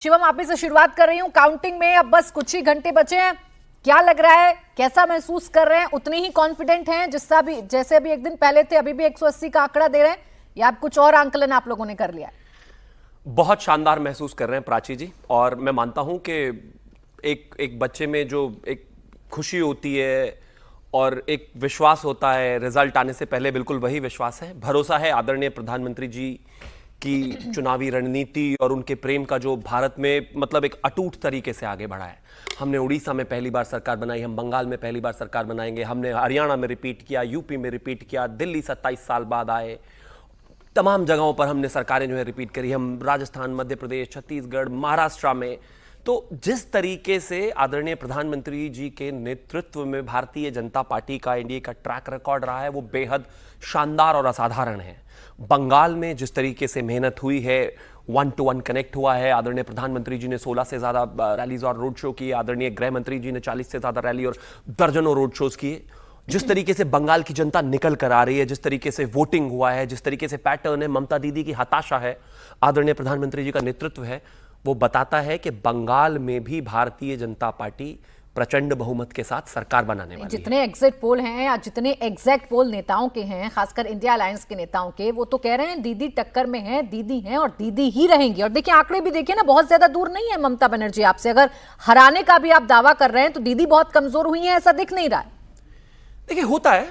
शिवम, आप ही से शुरुआत कर रही हूँ। काउंटिंग में अब बस कुछ ही घंटे बचे हैं। क्या लग रहा है, कैसा महसूस कर रहे हैं? उतनी ही कॉन्फिडेंट हैं जैसे अभी एक दिन पहले थे? अभी भी 180 का आंकड़ा दे रहे हैं या अब कुछ और आंकलन आप लोगों ने कर लिया है? बहुत शानदार महसूस कर रहे हैं प्राची जी। और मैं मानता हूं कि एक बच्चे में जो एक खुशी होती है और एक विश्वास होता है, रिजल्ट आने से पहले बिल्कुल वही विश्वास है, भरोसा है आदरणीय प्रधानमंत्री जी की चुनावी रणनीति और उनके प्रेम का, जो भारत में मतलब एक अटूट तरीके से आगे बढ़ा है। हमने उड़ीसा में पहली बार सरकार बनाई, हम बंगाल में पहली बार सरकार बनाएंगे, हमने हरियाणा में रिपीट किया, यूपी में रिपीट किया, दिल्ली 27 साल बाद आए, तमाम जगहों पर हमने सरकारें जो है रिपीट करी, हम राजस्थान, मध्य प्रदेश, छत्तीसगढ़, महाराष्ट्र में। तो जिस तरीके से आदरणीय प्रधानमंत्री जी के नेतृत्व में भारतीय जनता पार्टी का, एनडीए का ट्रैक रिकॉर्ड रहा है, वो बेहद शानदार और असाधारण है। बंगाल में जिस तरीके से मेहनत हुई है, 1-to-1 कनेक्ट हुआ है, आदरणीय प्रधानमंत्री जी ने 16 से ज्यादा रैलीज और रोड शो किए, आदरणीय गृह मंत्री जी ने 40 से ज्यादा रैली और दर्जनों रोड शोज किए। जिस तरीके से बंगाल की जनता निकल कर आ रही है, जिस तरीके से वोटिंग हुआ है, जिस तरीके से पैटर्न है, ममता दीदी की हताशा है, आदरणीय प्रधानमंत्री जी का नेतृत्व है, वो बताता है कि बंगाल में भी भारतीय जनता पार्टी प्रचंड बहुमत के साथ सरकार बनाने वाली है। जितने एग्जिट पोल हैं या जितने एग्जैक्ट पोल नेताओं के हैं, खासकर इंडिया अलायंस के नेताओं के, वो तो कह रहे हैं दीदी टक्कर में है, दीदी हैं और दीदी ही रहेंगी। और देखिए आंकड़े भी देखिए ना, बहुत ज्यादा दूर नहीं है ममता बनर्जी आपसे। अगर हराने का भी आप दावा कर रहे हैं तो दीदी बहुत कमजोर हुई है, ऐसा दिख नहीं रहा है। देखिए होता है,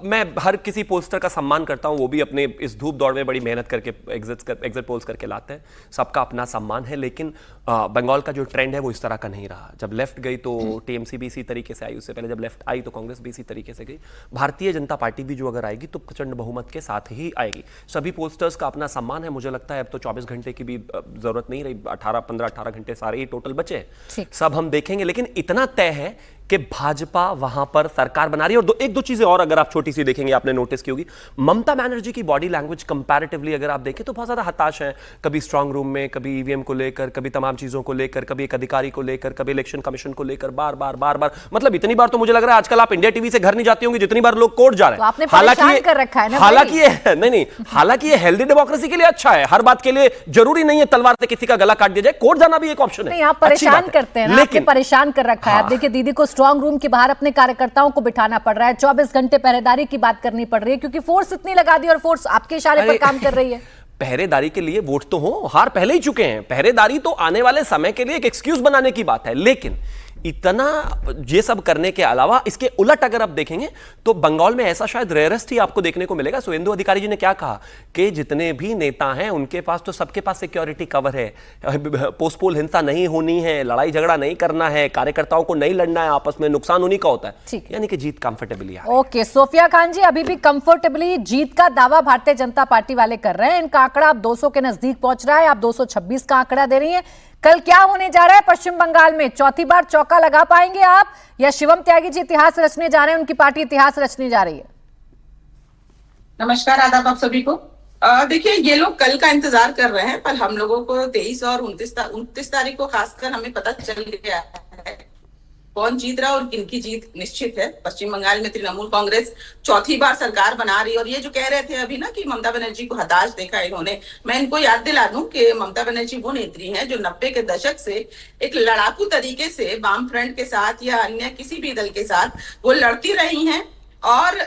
मैं हर किसी पोस्टर का सम्मान करता हूं, वो भी अपने इस धूप दौड़ में बड़ी मेहनत करके एग्जिट पोल्स करके लाते हैं, सबका अपना सम्मान है। लेकिन बंगाल का जो ट्रेंड है वो इस तरह का नहीं रहा। जब लेफ्ट गई तो टीएमसी भी इसी तरीके से आई, उससे पहले जब लेफ्ट आई तो कांग्रेस भी इसी तरीके से गई। भारतीय जनता पार्टी भी जो अगर आएगी तो प्रचंड बहुमत के साथ ही आएगी। सभी पोस्टर्स का अपना सम्मान है। मुझे लगता है अब तो 24 घंटे की भी जरूरत नहीं रही, 15-18 घंटे सारे ही टोटल बचे, सब हम देखेंगे। लेकिन इतना तय है कि भाजपा वहां पर सरकार बना रही है। और एक दो चीजें और अगर आप छोटी सी देखेंगे, आपने नोटिस की होगी, ममता बनर्जी की बॉडी लैंग्वेज कंपैरेटिवली अगर आप देखें तो बहुत ज्यादा हताश है। कभी स्ट्रांग रूम में, कभी ईवीएम को लेकर, कभी तमाम चीजों को लेकर, कभी एक अधिकारी को लेकर, कभी इलेक्शन कमीशन को लेकर, बार बार बार बार, मतलब इतनी बार तो मुझे लग रहा है आजकल आप इंडिया टीवी से घर नहीं जाती होंगी जितनी बार लोग कोर्ट जा रहे हैं। हालांकि ये हेल्दी डेमोक्रेसी के लिए अच्छा है, हर बात के लिए जरूरी नहीं है तलवार से किसी का गला काट दिया जाए, कोर्ट जाना भी एक ऑप्शन है। आप परेशान करते हैं, लेकिन परेशान कर रखा है। देखिए दीदी को स्ट्रांग रूम के बाहर अपने कार्यकर्ताओं को बिठाना पड़ रहा है, 24 घंटे पहरेदारी की बात करनी पड़ रही है, क्योंकि फोर्स इतनी लगा दी और फोर्स आपके इशारे पर काम कर रही है। पहरेदारी के लिए वोट तो हो, हार पहले ही चुके हैं, पहरेदारी तो आने वाले समय के लिए एक एक्सक्यूज बनाने की बात है। लेकिन इतना ये सब करने के अलावा इसके उलट अगर आप देखेंगे तो बंगाल में ऐसा शायद रेयरेस्ट ही आपको देखने को मिलेगा। सुवेंदु अधिकारी जी ने क्या कहा कि जितने भी नेता हैं उनके पास तो सबके पास सिक्योरिटी कवर है, पोस्ट पोल हिंसा नहीं होनी है, लड़ाई झगड़ा नहीं करना है, कार्यकर्ताओं को नहीं लड़ना है, आपस में नुकसान उन्हीं का होता है, यानी कि जीत कंफर्टेबली है। ओके, सोफिया खान जी, अभी भी कंफर्टेबली जीत का दावा भारतीय जनता पार्टी वाले कर रहे हैं। इनका आंकड़ा अब 200 के नजदीक पहुंच रहा है, आप 226 का आंकड़ा दे रही है। कल क्या होने जा रहा है पश्चिम बंगाल में? चौथी बार चौका लगा पाएंगे आप, या शिवम त्यागी जी इतिहास रचने जा रहे हैं, उनकी पार्टी इतिहास रचने जा रही है? नमस्कार, आदाब आप सभी को। देखिए ये लोग कल का इंतजार कर रहे हैं, पर हम लोगों को 23 और 29 तारीख को खासकर हमें पता चल गया है कौन जीत रहा और किनकी जीत निश्चित है। पश्चिम बंगाल में तृणमूल कांग्रेस चौथी बार सरकार बना रही है। और ये जो कह रहे थे अभी ना कि ममता बनर्जी को हताश देखा इन्होंने, मैं इनको याद दिला दूं कि ममता बनर्जी वो नेत्री हैं जो 90 के दशक से एक लड़ाकू तरीके से वाम फ्रंट के साथ या अन्य किसी भी दल के साथ वो लड़ती रही हैं। और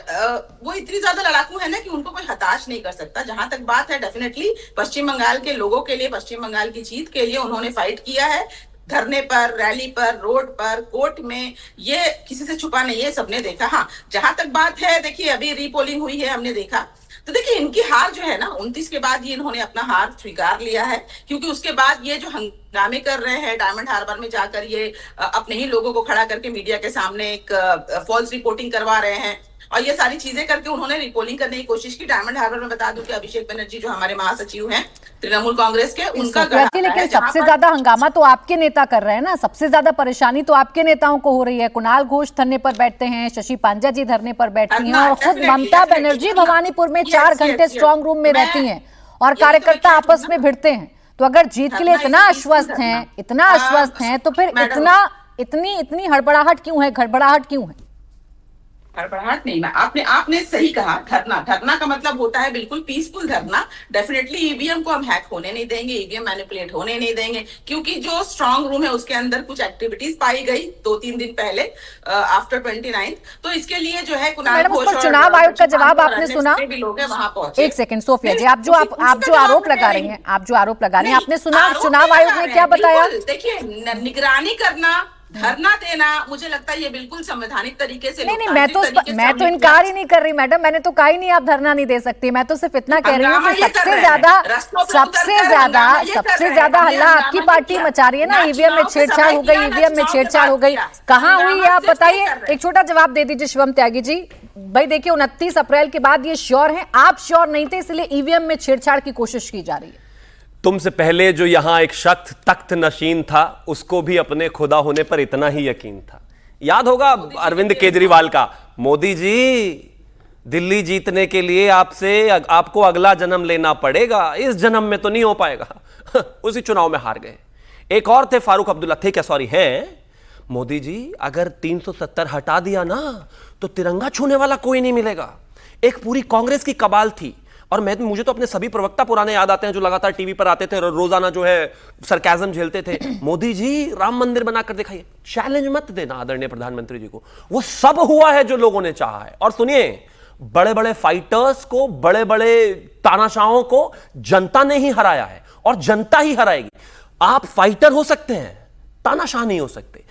वो इतनी ज्यादा लड़ाकू है ना कि उनको कोई हताश नहीं कर सकता। जहां तक बात है, डेफिनेटली पश्चिम बंगाल के लोगों के लिए, पश्चिम बंगाल की जीत के लिए उन्होंने फाइट किया है, धरने पर, रैली पर, रोड पर, कोर्ट में, ये किसी से छुपा नहीं है, सबने देखा। हाँ, जहां तक बात है, देखिए अभी रीपोलिंग हुई है, हमने देखा, तो देखिए इनकी हार जो है ना 29 के बाद ये इन्होंने अपना हार स्वीकार लिया है। क्योंकि उसके बाद ये जो हंगामे कर रहे हैं डायमंड हार्बर में जाकर, ये अपने ही लोगों को खड़ा करके मीडिया के सामने एक फॉल्स रिपोर्टिंग करवा रहे हैं और ये सारी चीजें करके उन्होंने रिपोलिंग करने की कोशिश की। डायमंड हार्बर में बता दूं कि अभिषेक बनर्जी जो हमारे महासचिव हैं तृणमूल कांग्रेस के, उनका लेकिन सबसे ज्यादा हंगामा तो आपके नेता कर रहे हैं ना, सबसे ज्यादा परेशानी तो आपके नेताओं को हो रही है। कुणाल घोष धरने पर बैठते हैं, शशि पांड्या जी धरने पर बैठती हैं, और खुद ममता बनर्जी भवानीपुर में 4 घंटे स्ट्रांग रूम में रहती हैं और कार्यकर्ता आपस में भिड़ते हैं। तो अगर जीत के लिए इतना आश्वस्त हैं तो फिर इतनी हड़बड़ाहट क्यों है, गड़बड़ाहट क्यों है? हड़बड़ाहट नहीं, आपने सही कहा। धरना का मतलब होता है बिल्कुल पीसफुल धरना। डेफिनेटली ईवीएम को हम हैक होने नहीं देंगे, ईवीएम मैनिपुलेट होने नहीं देंगे, क्योंकि जो स्ट्रांग रूम है उसके अंदर कुछ एक्टिविटीज पाई गई 2-3 दिन पहले आफ्टर 29। तो इसके लिए जो है कुणाल मैडम, उस घोष पर और चुनाव आयोग का जवाब और आपने अन्य सुना? जितने भी लोग हैं वहां पहुंचे। एक सेकंड सोफिया जी, आप जो उसका आरोप जवाब लगा दे रही रही हैं, आप जो आरोप लगा रही हैं, नहीं, आपने सुना आरोप चुनाव नहीं आयोग लगा ने रहे क्या हैं, बताया? बिल्कुल। देखिए, निगरानी करना, धरना देना, मुझे लगता है ये बिल्कुल संवैधानिक तरीके से, नहीं, लोकतांत्रिक तरीके से मैं तो हमने इनकार किया। ही नहीं कर रही मैडम, मैंने तो कहा ही नहीं आप धरना नहीं दे सकती। मैं तो सिर्फ इतना कह रही हूँ हंगामा कि ये कर रहे हैं, रस्तों पे उतरकर हंगामा ये कर सबसे रहे हैं। ज्यादा हमने हल्ला हंगामा आपकी नहीं पार्टी किया। मचा रही है ना। ना ईवीएम में चुनाव के छेड़छाड़ समय हो गई, किया, ना ईवीएम में चुनाव के छेड़छाड़ हो बाद गई, किया। कहाँ हुई हंगामा आप सिर्फ ये बताइए? कर रहे हैं। एक छोटा जवाब दे दीजिए शिवम त्यागी जी। भाई देखिए, 29 अप्रैल के बाद ये श्योर है, आप श्योर नहीं थे, इसलिए ईवीएम में छेड़छाड़ की कोशिश की जा रही है। तुमसे पहले जो यहां एक शख्स तख्त नशीन था, उसको भी अपने खुदा होने पर इतना ही यकीन था। याद होगा अरविंद केजरीवाल का, मोदी जी दिल्ली जीतने के लिए आपको अगला जन्म लेना पड़ेगा, इस जन्म में तो नहीं हो पाएगा। उसी चुनाव में हार गए। एक और थे फारूक अब्दुल्ला, थे क्या, सॉरी, हैं। मोदी जी अगर 370 हटा दिया ना तो तिरंगा छूने वाला कोई नहीं मिलेगा। एक पूरी कांग्रेस की कबाल थी। और मुझे तो अपने सभी प्रवक्ता पुराने याद आते हैं जो लगातार टीवी पर आते थे, रोजाना जो है सरकाज़म झेलते थे। मोदी जी राम मंदिर बनाकर दिखाइए। चैलेंज मत देना आदरणीय प्रधानमंत्री जी को, वो सब हुआ है जो लोगों ने चाहा है। और सुनिए, बड़े बड़े फाइटर्स को, बड़े बड़े तानाशाहों को जनता ने ही हराया है और जनता ही हराएगी। आप फाइटर हो सकते हैं, तानाशाह नहीं हो सकते।